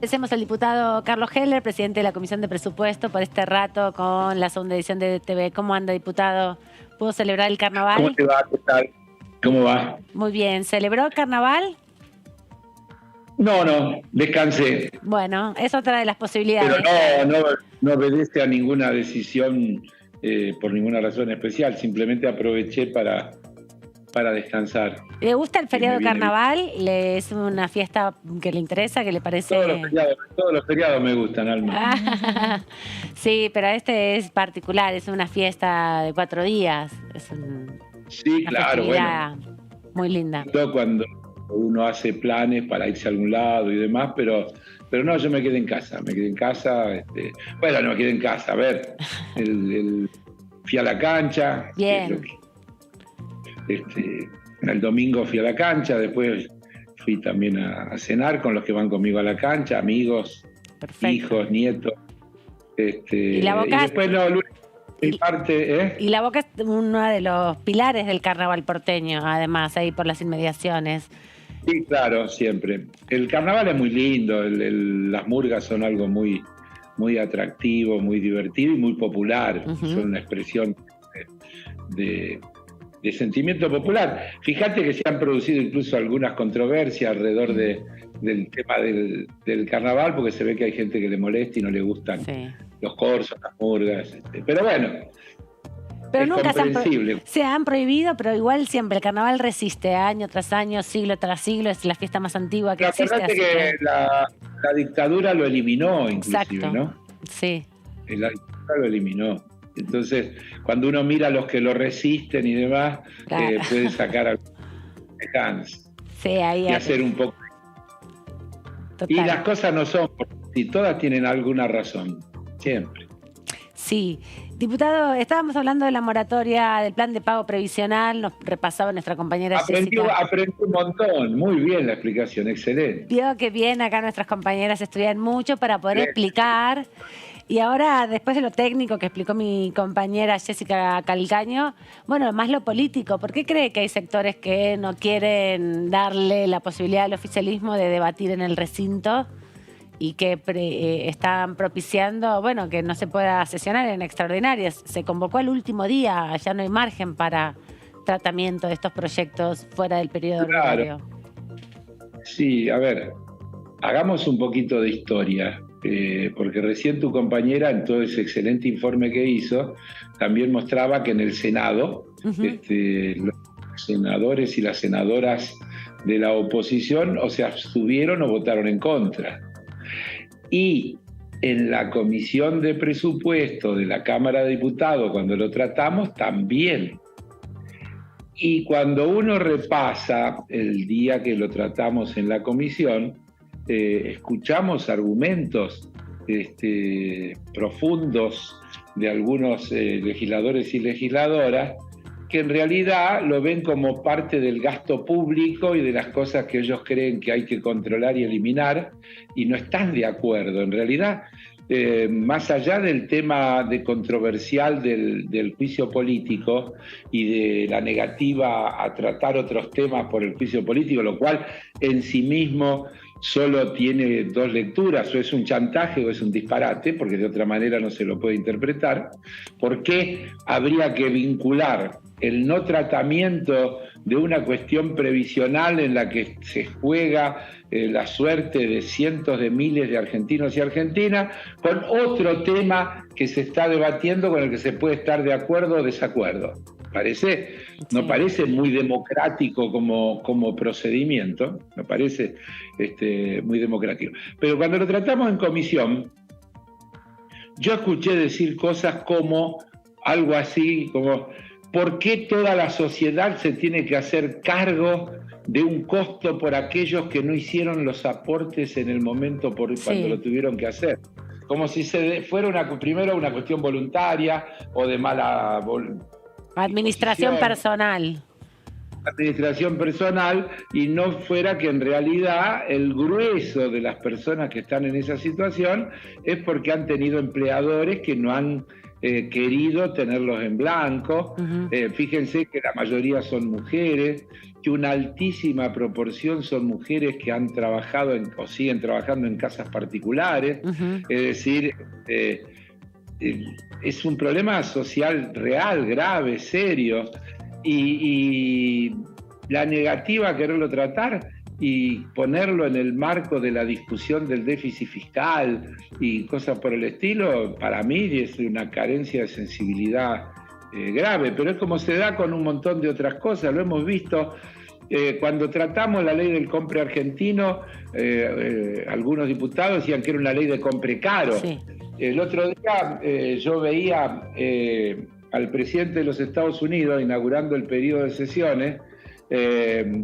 Agradecemos al diputado Carlos Heller, presidente de la Comisión de Presupuesto, por este rato con la segunda edición de TV. ¿Cómo anda, diputado? ¿Pudo celebrar el carnaval? ¿Cómo te va? ¿Qué tal? ¿Cómo va? Muy bien. ¿Celebró el carnaval? No, descansé. Bueno, es otra de las posibilidades. Pero no obedece a ninguna decisión por ninguna razón especial. Simplemente aproveché para descansar. ¿Le gusta el feriado carnaval? ¿Es una fiesta que le interesa, que le parece? Todos los feriados me gustan, Alma. Sí, pero este es particular, es una fiesta de 4 días. Es sí, claro, bueno. Muy linda. Cuando uno hace planes para irse a algún lado y demás, pero no, yo me quedé en casa. No me quedé en casa. A ver, fui a la cancha. Bien. El domingo fui a la cancha, después fui también a cenar con los que van conmigo a la cancha, amigos, perfecto, hijos, nietos. ¿Y la Boca? Y después Y la Boca es uno de los pilares del carnaval porteño, además, ahí por las inmediaciones. Sí, claro, siempre. El carnaval es muy lindo, las murgas son algo muy, muy atractivo, muy divertido y muy popular. Son una expresión de sentimiento popular. Fíjate que se han producido incluso algunas controversias alrededor del tema del carnaval, porque se ve que hay gente que le molesta y no le gustan los corsos, las murgas. Pero bueno, pero es nunca comprensible. Se han prohibido, pero igual siempre el carnaval resiste año tras año, siglo tras siglo, es la fiesta más antigua que existe. Acordate que la dictadura lo eliminó, inclusive. Exacto. ¿No? Sí. La dictadura lo eliminó. Entonces, cuando uno mira a los que lo resisten y demás, puede sacar algunos y hacer un poco. Total. Y las cosas no son, si todas tienen alguna razón, siempre. Sí. Diputado, estábamos hablando de la moratoria del plan de pago previsional, nos repasaba nuestra compañera Jessica. Aprendí un montón, muy bien la explicación, excelente. Vio que bien, acá nuestras compañeras estudian mucho para poder explicar. Y ahora, después de lo técnico que explicó mi compañera Jessica Calcaño, bueno, más lo político. ¿Por qué cree que hay sectores que no quieren darle la posibilidad al oficialismo de debatir en el recinto y que están propiciando, bueno, que no se pueda sesionar en extraordinarias? Se convocó al último día, ya no hay margen para tratamiento de estos proyectos fuera del periodo ordinario. Sí, a ver, hagamos un poquito de historia. Porque recién tu compañera, en todo ese excelente informe que hizo, también mostraba que en el Senado, los senadores y las senadoras de la oposición o se abstuvieron o votaron en contra. Y en la Comisión de Presupuesto de la Cámara de Diputados, cuando lo tratamos, también. Y cuando uno repasa el día que lo tratamos en la comisión, escuchamos argumentos profundos de algunos legisladores y legisladoras que en realidad lo ven como parte del gasto público y de las cosas que ellos creen que hay que controlar y eliminar, y no están de acuerdo. En realidad, más allá del tema controversial del juicio político y de la negativa a tratar otros temas por el juicio político, lo cual en sí mismo solo tiene 2 lecturas: o es un chantaje o es un disparate, porque de otra manera no se lo puede interpretar. ¿Por qué habría que vincular el no tratamiento de una cuestión previsional en la que se juega la suerte de cientos de miles de argentinos y argentinas con otro tema que se está debatiendo, con el que se puede estar de acuerdo o desacuerdo? No parece muy democrático como procedimiento, me parece muy democrático. Pero cuando lo tratamos en comisión, yo escuché decir cosas como algo así, como ¿por qué toda la sociedad se tiene que hacer cargo de un costo por aquellos que no hicieron los aportes en el momento cuando lo tuvieron que hacer? Como si fuera primero una cuestión voluntaria o de mala administración personal. Administración personal, y no fuera que en realidad el grueso de las personas que están en esa situación es porque han tenido empleadores que no han querido tenerlos en blanco. Fíjense que la mayoría son mujeres, que una altísima proporción son mujeres que han trabajado o siguen trabajando en casas particulares. Es decir, es un problema social real, grave, serio, y la negativa a quererlo tratar y ponerlo en el marco de la discusión del déficit fiscal y cosas por el estilo, para mí es una carencia de sensibilidad grave, pero es como se da con un montón de otras cosas. Lo hemos visto cuando tratamos la ley del compre argentino, algunos diputados decían que era una ley de compre caro. Sí. El otro día yo veía al presidente de los Estados Unidos inaugurando el periodo de sesiones,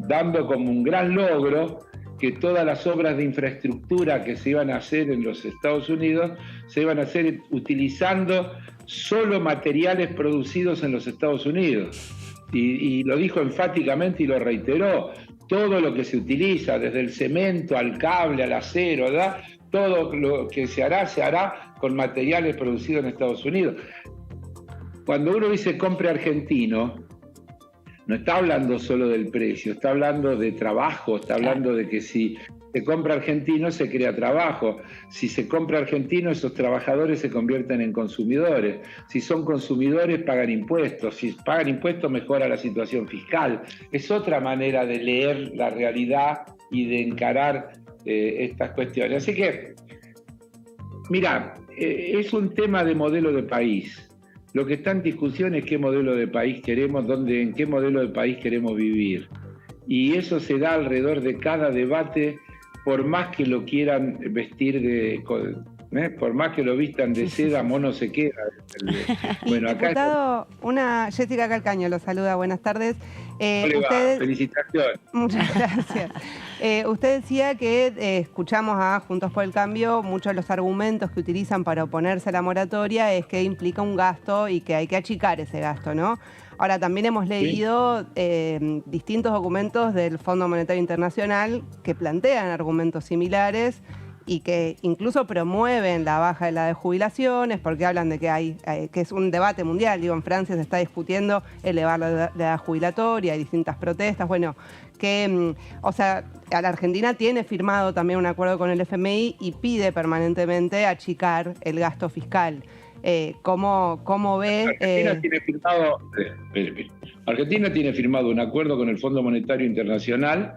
dando como un gran logro que todas las obras de infraestructura que se iban a hacer en los Estados Unidos se iban a hacer utilizando solo materiales producidos en los Estados Unidos. Y lo dijo enfáticamente y lo reiteró. Todo lo que se utiliza, desde el cemento al cable, al acero, ¿verdad? Todo lo que se hará con materiales producidos en Estados Unidos. Cuando uno dice compre argentino, no está hablando solo del precio, está hablando de trabajo, está hablando de que si se compra argentino se crea trabajo. Si se compra argentino, esos trabajadores se convierten en consumidores. Si son consumidores, pagan impuestos. Si pagan impuestos, mejora la situación fiscal. Es otra manera de leer la realidad y de encarar estas cuestiones. Así que, mira, es un tema de modelo de país. Lo que está en discusión es qué modelo de país queremos, en qué modelo de país queremos vivir. Y eso se da alrededor de cada debate, por más que lo quieran vestir por más que lo vistan de seda, mono se queda. Bueno, acá diputado, Jessica Calcaño lo saluda, buenas tardes. Felicitaciones. Muchas gracias. Usted decía que escuchamos a Juntos por el Cambio, muchos de los argumentos que utilizan para oponerse a la moratoria es que implica un gasto y que hay que achicar ese gasto, ¿no? Ahora, también hemos leído distintos documentos del Fondo Monetario Internacional que plantean argumentos similares y que incluso promueven la baja de la de jubilaciones porque hablan de que es un debate mundial. Digo, en Francia se está discutiendo elevar la edad jubilatoria, hay distintas protestas. Bueno, o sea, la Argentina tiene firmado también un acuerdo con el FMI y pide permanentemente achicar el gasto fiscal. ¿Cómo ve? Argentina tiene firmado un acuerdo con el Fondo Monetario Internacional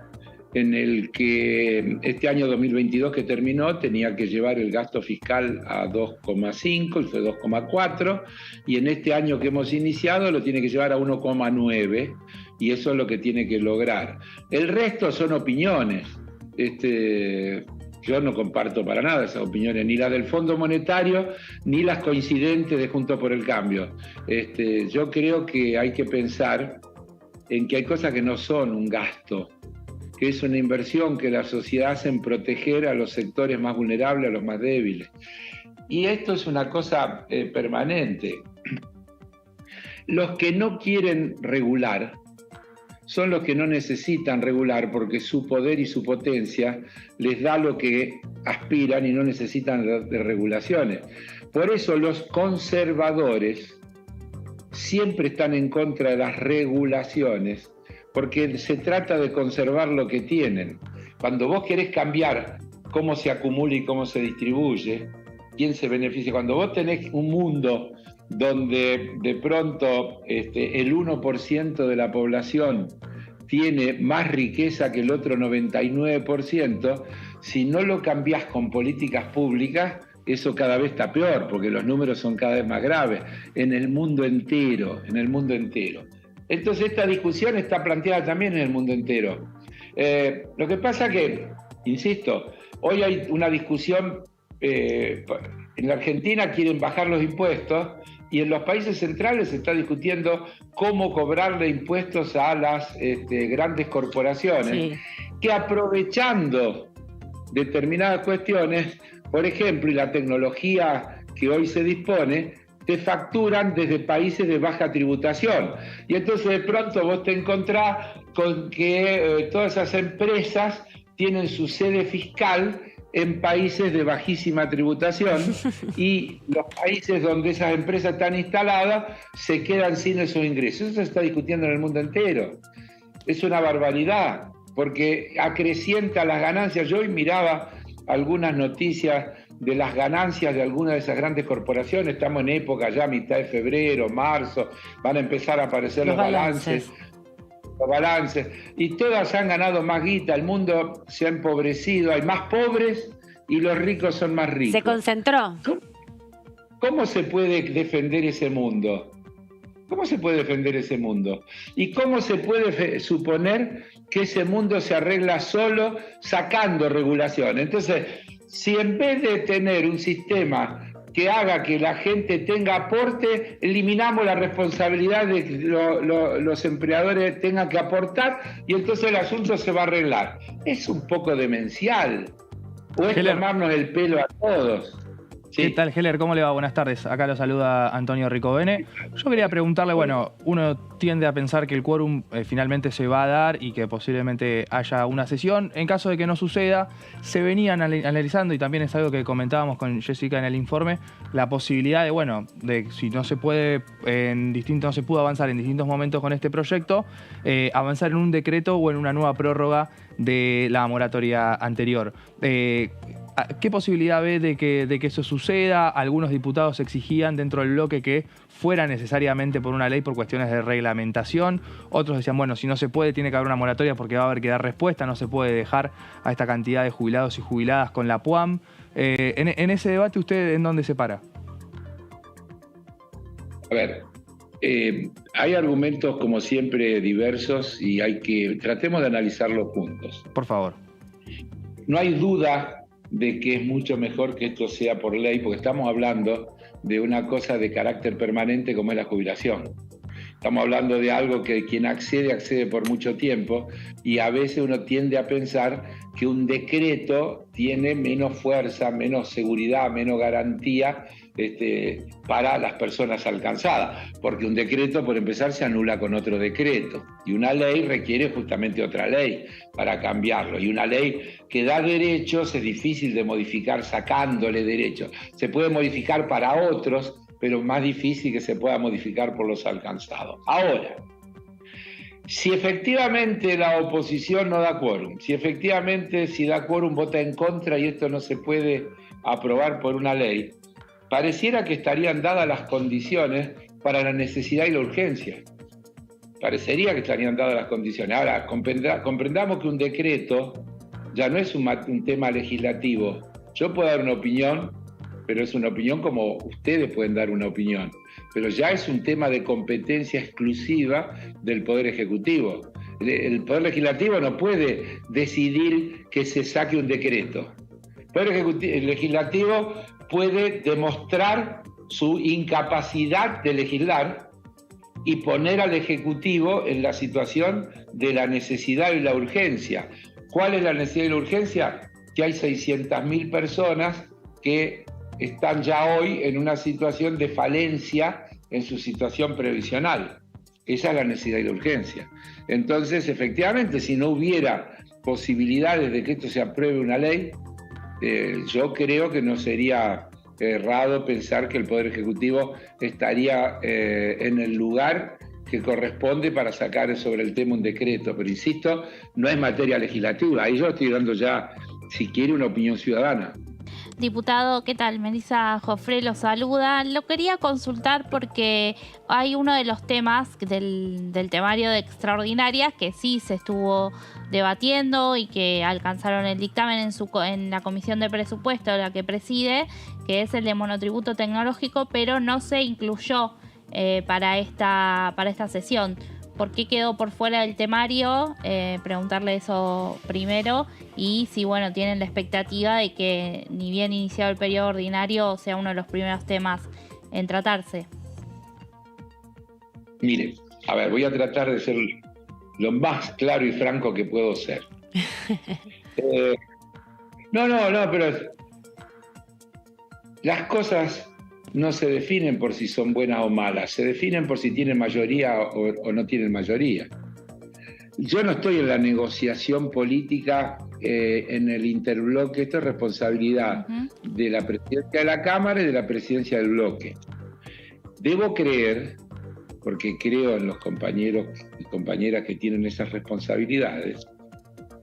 en el que este año 2022 que terminó tenía que llevar el gasto fiscal a 2,5 y fue 2,4, y en este año que hemos iniciado lo tiene que llevar a 1,9, y eso es lo que tiene que lograr. El resto son opiniones. Yo no comparto para nada esas opiniones, ni las del Fondo Monetario, ni las coincidentes de Juntos por el Cambio. Yo creo que hay que pensar en que hay cosas que no son un gasto, que es una inversión que la sociedad hace en proteger a los sectores más vulnerables, a los más débiles. Y esto es una cosa permanente. Los que no quieren regular son los que no necesitan regular porque su poder y su potencia les da lo que aspiran y no necesitan de regulaciones. Por eso los conservadores siempre están en contra de las regulaciones, porque se trata de conservar lo que tienen. Cuando vos querés cambiar cómo se acumula y cómo se distribuye, quién se beneficia, cuando vos tenés un mundo donde de pronto el 1% de la población tiene más riqueza que el otro 99%, si no lo cambiás con políticas públicas, eso cada vez está peor, porque los números son cada vez más graves, en el mundo entero. Entonces esta discusión está planteada también en el mundo entero. Lo que pasa que, insisto, hoy hay una discusión, en la Argentina quieren bajar los impuestos y en los países centrales se está discutiendo cómo cobrarle impuestos a las grandes corporaciones, que aprovechando determinadas cuestiones, por ejemplo, y la tecnología que hoy se dispone, te facturan desde países de baja tributación. Y entonces de pronto vos te encontrás con que todas esas empresas tienen su sede fiscal en países de bajísima tributación y los países donde esas empresas están instaladas se quedan sin esos ingresos. Eso se está discutiendo en el mundo entero. Es una barbaridad, porque acrecienta las ganancias. Yo hoy miraba algunas noticias de las ganancias de algunas de esas grandes corporaciones. Estamos en época ya, mitad de febrero, marzo, van a empezar a aparecer los balances, y todas han ganado más guita, el mundo se ha empobrecido, hay más pobres y los ricos son más ricos. Se concentró. ¿Cómo se puede defender ese mundo? ¿Cómo se puede defender ese mundo? ¿Y cómo se puede suponer que ese mundo se arregla solo sacando regulación? Entonces, si en vez de tener un sistema que haga que la gente tenga aporte, eliminamos la responsabilidad de que los empleadores tengan que aportar y entonces el asunto se va a arreglar. Es un poco demencial. O es tomarnos el pelo a todos. Sí. ¿Qué tal, Heller? ¿Cómo le va? Buenas tardes. Acá lo saluda Antonio Ricovene. Yo quería preguntarle, bueno, uno tiende a pensar que el quórum finalmente se va a dar y que posiblemente haya una sesión. En caso de que no suceda, se venían analizando, y también es algo que comentábamos con Jessica en el informe, la posibilidad de, bueno, de si no se puede, no se pudo avanzar en distintos momentos con este proyecto, avanzar en un decreto o en una nueva prórroga de la moratoria anterior. ¿Qué posibilidad ve de que eso suceda? Algunos diputados exigían dentro del bloque que fuera necesariamente por una ley por cuestiones de reglamentación. Otros decían, bueno, si no se puede, tiene que haber una moratoria porque va a haber que dar respuesta. No se puede dejar a esta cantidad de jubilados y jubiladas con la PUAM. En ese debate, ¿usted en dónde se para? A ver, hay argumentos como siempre diversos y tratemos de analizarlos juntos. Por favor. No hay duda de que es mucho mejor que esto sea por ley, porque estamos hablando de una cosa de carácter permanente como es la jubilación. Estamos hablando de algo que quien accede por mucho tiempo, y a veces uno tiende a pensar que un decreto tiene menos fuerza, menos seguridad, menos garantía para las personas alcanzadas, porque un decreto, por empezar, se anula con otro decreto, y una ley requiere justamente otra ley para cambiarlo, y una ley que da derechos es difícil de modificar sacándole derechos. Se puede modificar para otros, pero más difícil que se pueda modificar por los alcanzados. Ahora, si efectivamente la oposición no da quórum, si da quórum vota en contra y esto no se puede aprobar por una ley, pareciera que estarían dadas las condiciones para la necesidad y la urgencia. Parecería que estarían dadas las condiciones. Ahora, comprendamos que un decreto ya no es un tema legislativo. Yo puedo dar una opinión, pero es una opinión como ustedes pueden dar una opinión. Pero ya es un tema de competencia exclusiva del Poder Ejecutivo. El Poder Legislativo no puede decidir que se saque un decreto. El Legislativo puede demostrar su incapacidad de legislar y poner al Ejecutivo en la situación de la necesidad y la urgencia. ¿Cuál es la necesidad y la urgencia? Que hay 600.000 personas que están ya hoy en una situación de falencia en su situación previsional. Esa es la necesidad y la urgencia. Entonces, efectivamente, si no hubiera posibilidades de que esto se apruebe una ley, yo creo que no sería errado pensar que el Poder Ejecutivo estaría en el lugar que corresponde para sacar sobre el tema un decreto. Pero insisto, no es materia legislativa. Ahí yo estoy dando ya, si quiere, una opinión ciudadana. Diputado, ¿qué tal? Melissa Jofré lo saluda. Lo quería consultar porque hay uno de los temas del temario de extraordinarias que sí se estuvo debatiendo y que alcanzaron el dictamen en la Comisión de Presupuesto, la que preside, que es el de monotributo tecnológico, pero no se incluyó para esta sesión. ¿Por qué quedó por fuera del temario? Preguntarle eso primero. Y si, bueno, tienen la expectativa de que, ni bien iniciado el periodo ordinario, sea uno de los primeros temas en tratarse. Mire, a ver, voy a tratar de ser lo más claro y franco que puedo ser. Pero las cosas no se definen por si son buenas o malas, se definen por si tienen mayoría o no tienen mayoría. Yo no estoy en la negociación política en el interbloque, esto es responsabilidad de la presidencia de la Cámara y de la presidencia del bloque. Debo creer, porque creo en los compañeros y compañeras que tienen esas responsabilidades,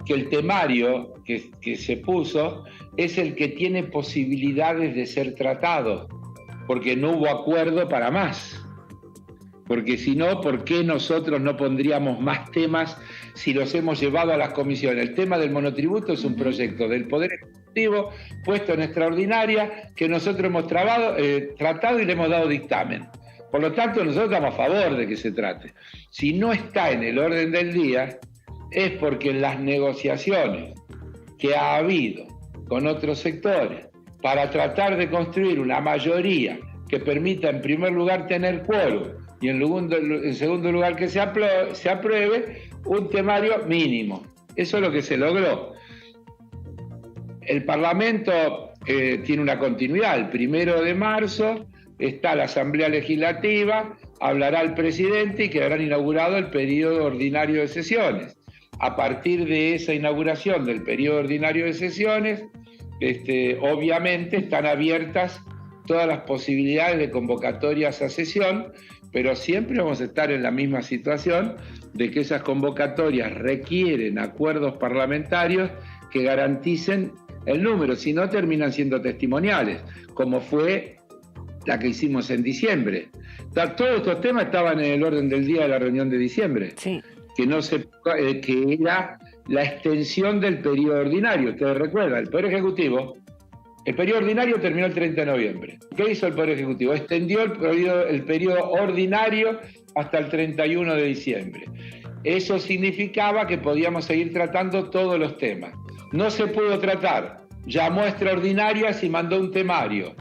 que el temario que se puso es el que tiene posibilidades de ser tratado, porque no hubo acuerdo para más. Porque si no, ¿por qué nosotros no pondríamos más temas si los hemos llevado a las comisiones? El tema del monotributo es un proyecto del Poder Ejecutivo puesto en extraordinaria que nosotros hemos tratado y le hemos dado dictamen. Por lo tanto, nosotros estamos a favor de que se trate. Si no está en el orden del día, es porque en las negociaciones que ha habido con otros sectores para tratar de construir una mayoría que permita en primer lugar tener quórum y en segundo lugar que se apruebe un temario mínimo. Eso es lo que se logró. El Parlamento tiene una continuidad. El 1 de marzo está la Asamblea Legislativa, hablará el presidente y quedará inaugurado el periodo ordinario de sesiones. A partir de esa inauguración del periodo ordinario de sesiones, obviamente están abiertas todas las posibilidades de convocatorias a sesión, pero siempre vamos a estar en la misma situación de que esas convocatorias requieren acuerdos parlamentarios que garanticen el número, si no terminan siendo testimoniales, como fue la que hicimos en diciembre. Todos estos temas estaban en el orden del día de la reunión de diciembre, sí. que era la extensión del periodo ordinario. Ustedes recuerdan, el Poder Ejecutivo, el periodo ordinario terminó el 30 de noviembre. ¿Qué hizo el Poder Ejecutivo? Extendió el periodo ordinario hasta el 31 de diciembre. Eso significaba que podíamos seguir tratando todos los temas. No se pudo tratar. Llamó a extraordinarias y mandó un temario.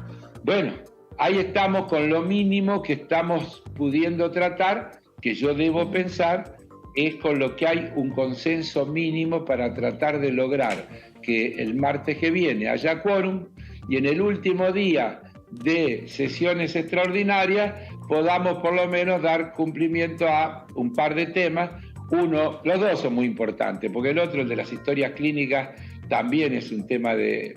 Bueno, ahí estamos con lo mínimo que estamos pudiendo tratar, que yo debo pensar es con lo que hay un consenso mínimo para tratar de lograr que el martes que viene haya quórum y en el último día de sesiones extraordinarias podamos por lo menos dar cumplimiento a un par de temas. Uno, los dos son muy importantes, porque el otro, el de las historias clínicas, también es un tema de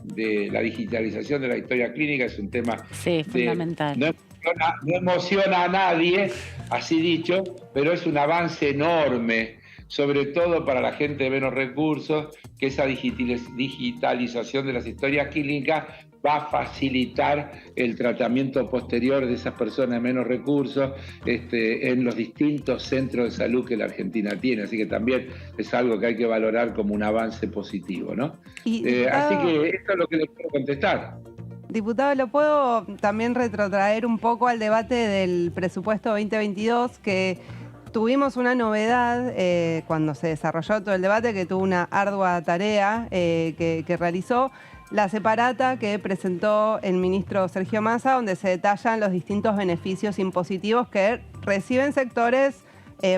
la digitalización de la historia clínica, es un tema fundamental. No emociona a nadie, así dicho, pero es un avance enorme, sobre todo para la gente de menos recursos, que esa digitalización de las historias clínicas va a facilitar el tratamiento posterior de esas personas de menos recursos en los distintos centros de salud que la Argentina tiene. Así que también es algo que hay que valorar como un avance positivo, ¿no? Así que esto es lo que les quiero contestar. Diputado, ¿lo puedo también retrotraer un poco al debate del presupuesto 2022? Que tuvimos una novedad cuando se desarrolló todo el debate, que tuvo una ardua tarea que realizó la separata que presentó el ministro Sergio Massa, donde se detallan los distintos beneficios impositivos que reciben sectores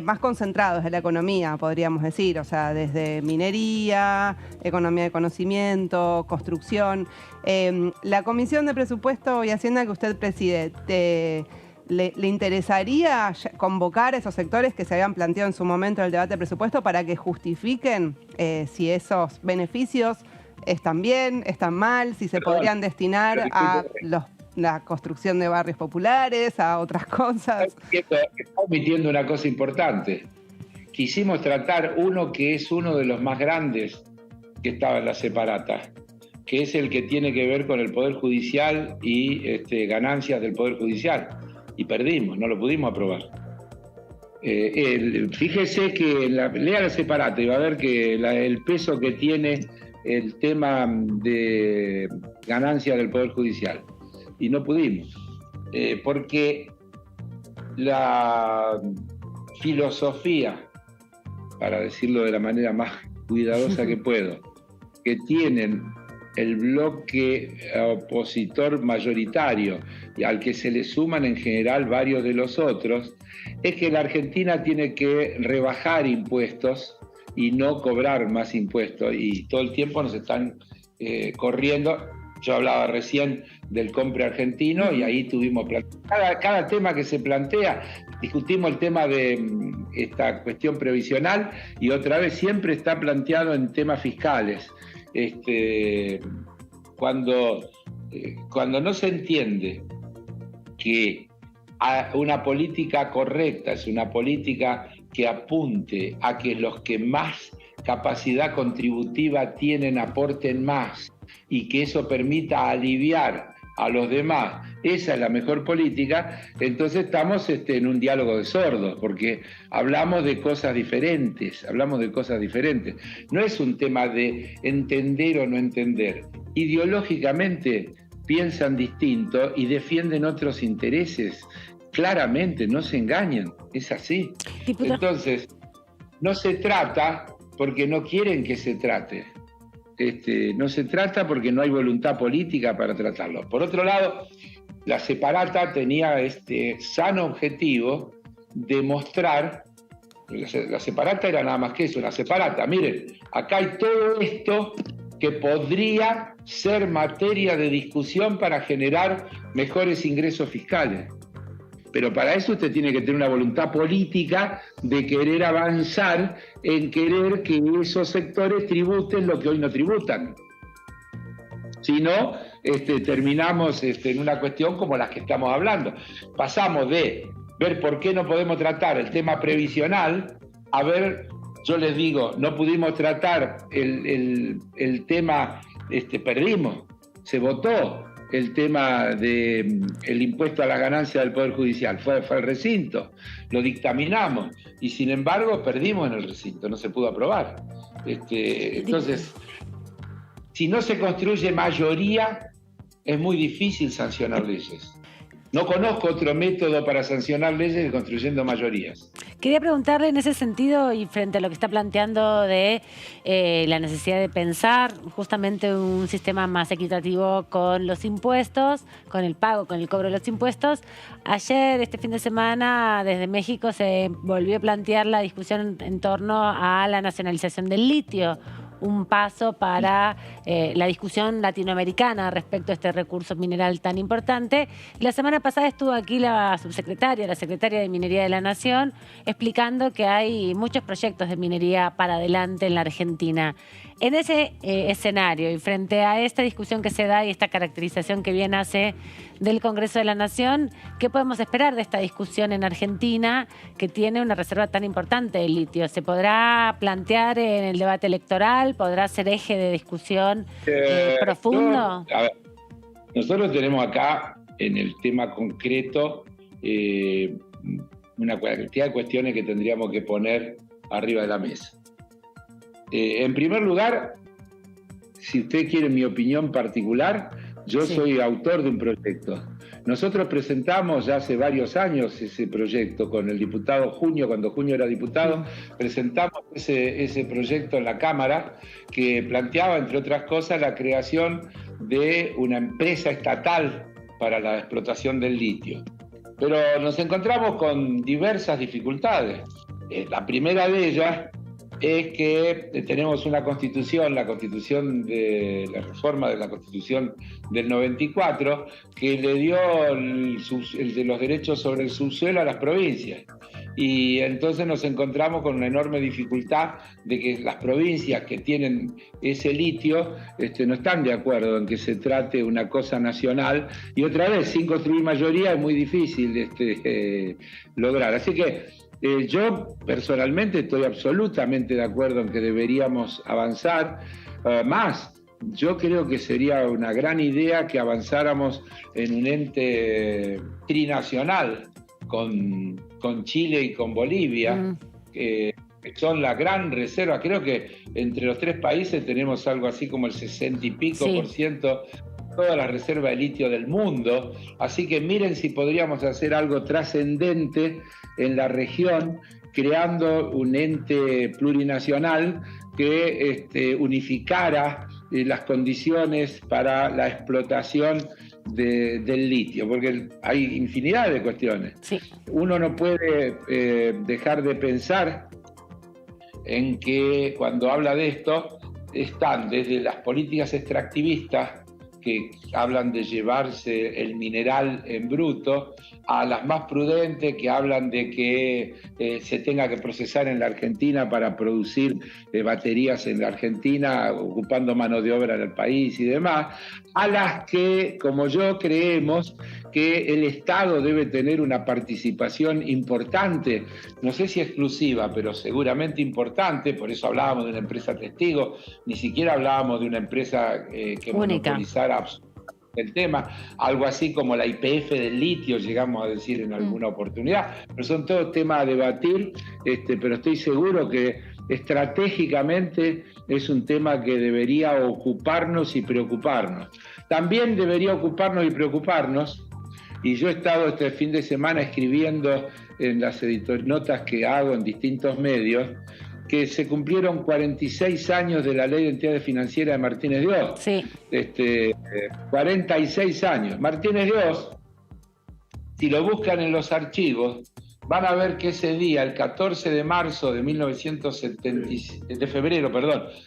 más concentrados de la economía, podríamos decir, o sea, desde minería, economía de conocimiento, construcción. La Comisión de Presupuesto y Hacienda que usted preside, ¿le interesaría convocar a esos sectores que se habían planteado en su momento en el debate de presupuesto para que justifiquen si esos beneficios están bien, están mal, si se podrían destinar a la construcción de barrios populares, a otras cosas? Está omitiendo una cosa importante. Quisimos tratar uno que es uno de los más grandes que estaba en la separata, que es el que tiene que ver con el Poder Judicial y ganancias del Poder Judicial. Y perdimos, no lo pudimos aprobar. Fíjese que lea la separata y va a ver que el peso que tiene el tema de ganancias del Poder Judicial. Y no pudimos, porque la filosofía, para decirlo de la manera más cuidadosa que puedo, que tienen el bloque opositor mayoritario y al que se le suman en general varios de los otros, es que la Argentina tiene que rebajar impuestos y no cobrar más impuestos, y todo el tiempo nos están corriendo. Yo hablaba recién del compre argentino y ahí tuvimos cada tema que se plantea, discutimos el tema de esta cuestión previsional y otra vez siempre está planteado en temas fiscales. cuando no se entiende que una política correcta es una política que apunte a que los que más capacidad contributiva tienen aporten más y que eso permita aliviar a los demás, esa es la mejor política, entonces estamos en un diálogo de sordos, porque hablamos de cosas diferentes, No es un tema de entender o no entender. Ideológicamente piensan distinto y defienden otros intereses. Claramente, no se engañen, es así. Entonces, no se trata porque no quieren que se trate. No se trata porque no hay voluntad política para tratarlo. Por otro lado, la separata tenía este sano objetivo de mostrar, la separata era nada más que eso, una separata. Miren, acá hay todo esto que podría ser materia de discusión para generar mejores ingresos fiscales. Pero para eso usted tiene que tener una voluntad política de querer avanzar en querer que esos sectores tributen lo que hoy no tributan. Si no, terminamos en una cuestión como las que estamos hablando. Pasamos de ver por qué no podemos tratar el tema previsional a ver, yo les digo, no pudimos tratar el tema, perdimos, se votó el tema del impuesto a la ganancia del Poder Judicial, fue el recinto, lo dictaminamos y sin embargo perdimos en el recinto, no se pudo aprobar. Entonces, si no se construye mayoría, es muy difícil sancionar leyes. No conozco otro método para sancionar leyes que construyendo mayorías. Quería preguntarle en ese sentido y frente a lo que está planteando de la necesidad de pensar justamente un sistema más equitativo con los impuestos, con el pago, con el cobro de los impuestos. Ayer, este fin de semana, desde México se volvió a plantear la discusión en torno a la nacionalización del litio. Un paso para la discusión latinoamericana respecto a este recurso mineral tan importante. La semana pasada estuvo aquí la subsecretaria, la secretaria de Minería de la Nación, explicando que hay muchos proyectos de minería para adelante en la Argentina. En ese escenario y frente a esta discusión que se da y esta caracterización que bien hace del Congreso de la Nación, ¿qué podemos esperar de esta discusión en Argentina que tiene una reserva tan importante de litio? ¿Se podrá plantear en el debate electoral? ¿Podrá ser eje de discusión profundo? A ver, nosotros tenemos acá en el tema concreto una cantidad de cuestiones que tendríamos que poner arriba de la mesa. En primer lugar, si usted quiere mi opinión particular, yo soy autor de un proyecto. Nosotros presentamos ya hace varios años ese proyecto con el diputado Junio, cuando Junio era diputado, presentamos ese proyecto en la Cámara que planteaba, entre otras cosas, la creación de una empresa estatal para la explotación del litio. Pero nos encontramos con diversas dificultades. La primera de ellas es que tenemos una constitución, la reforma de la constitución del 94, que le dio de los derechos sobre el subsuelo a las provincias. Y entonces nos encontramos con una enorme dificultad de que las provincias que tienen ese litio no están de acuerdo en que se trate una cosa nacional. Y otra vez, sin construir mayoría es muy difícil lograr. Así que yo personalmente estoy absolutamente de acuerdo en que deberíamos avanzar más. Yo creo que sería una gran idea que avanzáramos en un ente trinacional con Chile y con Bolivia, que son la gran reserva. Creo que entre los tres países tenemos algo así como el 60 y pico por ciento de toda la reserva de litio del mundo. Así que miren si podríamos hacer algo trascendente en la región, creando un ente plurinacional que unificara las condiciones para la explotación del litio, porque hay infinidad de cuestiones. Sí. Uno no puede dejar de pensar en que cuando habla de esto están desde las políticas extractivistas que hablan de llevarse el mineral en bruto, a las más prudentes que hablan de que se tenga que procesar en la Argentina para producir baterías en la Argentina, ocupando mano de obra en el país y demás, a las que, como yo, creemos que el Estado debe tener una participación importante, no sé si exclusiva, pero seguramente importante, por eso hablábamos de una empresa testigo, ni siquiera hablábamos de una empresa que monopolizara el tema, algo así como la YPF del litio, llegamos a decir en alguna oportunidad, pero son todos temas a debatir, pero estoy seguro que estratégicamente es un tema que debería ocuparnos y preocuparnos. También debería ocuparnos y preocuparnos, y yo he estado este fin de semana escribiendo en las notas que hago en distintos medios, que se cumplieron 46 años de la Ley de Entidades Financieras de Martínez de Oz. Sí. 46 años. Martínez de Oz, si lo buscan en los archivos, van a ver que ese día, el 14 de marzo de febrero,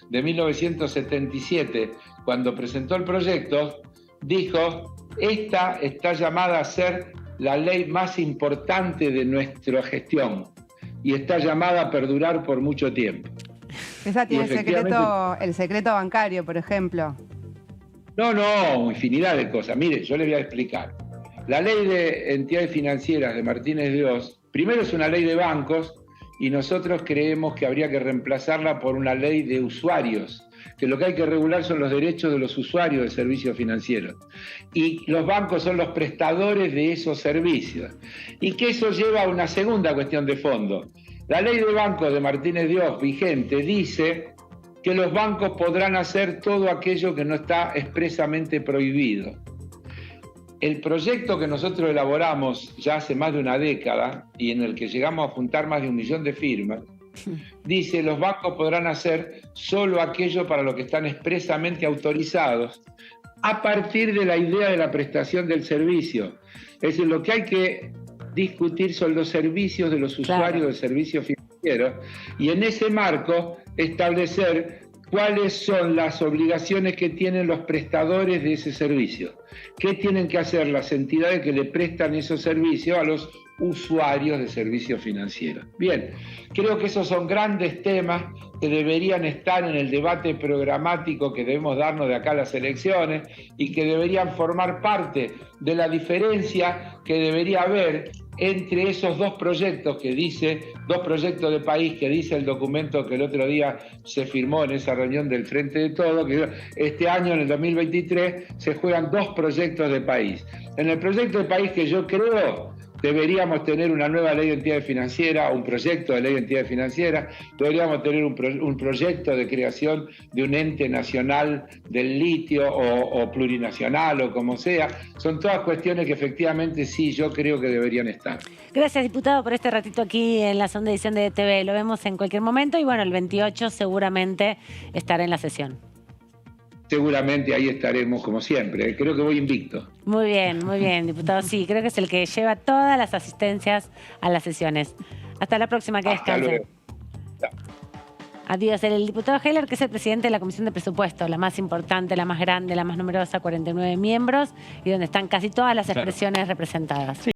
de 1977, cuando presentó el proyecto, dijo: esta está llamada a ser la ley más importante de nuestra gestión y está llamada a perdurar por mucho tiempo. Esa tiene el secreto bancario, por ejemplo. No, infinidad de cosas. Mire, yo les voy a explicar. La ley de entidades financieras de Martínez de Oz, primero es una ley de bancos y nosotros creemos que habría que reemplazarla por una ley de usuarios, que lo que hay que regular son los derechos de los usuarios de servicios financieros. Y los bancos son los prestadores de esos servicios. Y que eso lleva a una segunda cuestión de fondo. La ley de bancos de Martínez de Oz vigente dice que los bancos podrán hacer todo aquello que no está expresamente prohibido. El proyecto que nosotros elaboramos ya hace más de una década y en el que llegamos a juntar más de 1 millón de firmas, dice: los bancos podrán hacer solo aquello para lo que están expresamente autorizados, a partir de la idea de la prestación del servicio. Es decir, lo que hay que discutir son los servicios de los usuarios del servicio financiero y en ese marco establecer cuáles son las obligaciones que tienen los prestadores de ese servicio. ¿Qué tienen que hacer las entidades que le prestan esos servicios a los usuarios de servicios financieros? Bien, creo que esos son grandes temas que deberían estar en el debate programático que debemos darnos de acá a las elecciones y que deberían formar parte de la diferencia que debería haber entre esos dos proyectos dos proyectos de país que dice el documento que el otro día se firmó en esa reunión del Frente de Todos, que este año, en el 2023, se juegan 2 proyectos de país. En el proyecto de país que yo creo deberíamos tener una nueva ley de entidades financieras, un proyecto de ley de entidades financieras, deberíamos tener un proyecto de creación de un ente nacional del litio o plurinacional o como sea. Son todas cuestiones que efectivamente sí, yo creo que deberían estar. Gracias, diputado, por este ratito aquí en la segunda edición de TV. Lo vemos en cualquier momento y bueno, el 28 seguramente estará en la sesión. Seguramente ahí estaremos como siempre. Creo que voy invicto. Muy bien, diputado. Sí, creo que es el que lleva todas las asistencias a las sesiones. Hasta la próxima, que descansen. Adiós. El diputado Heller, que es el presidente de la Comisión de Presupuesto, la más importante, la más grande, la más numerosa, 49 miembros, y donde están casi todas las expresiones representadas. Sí.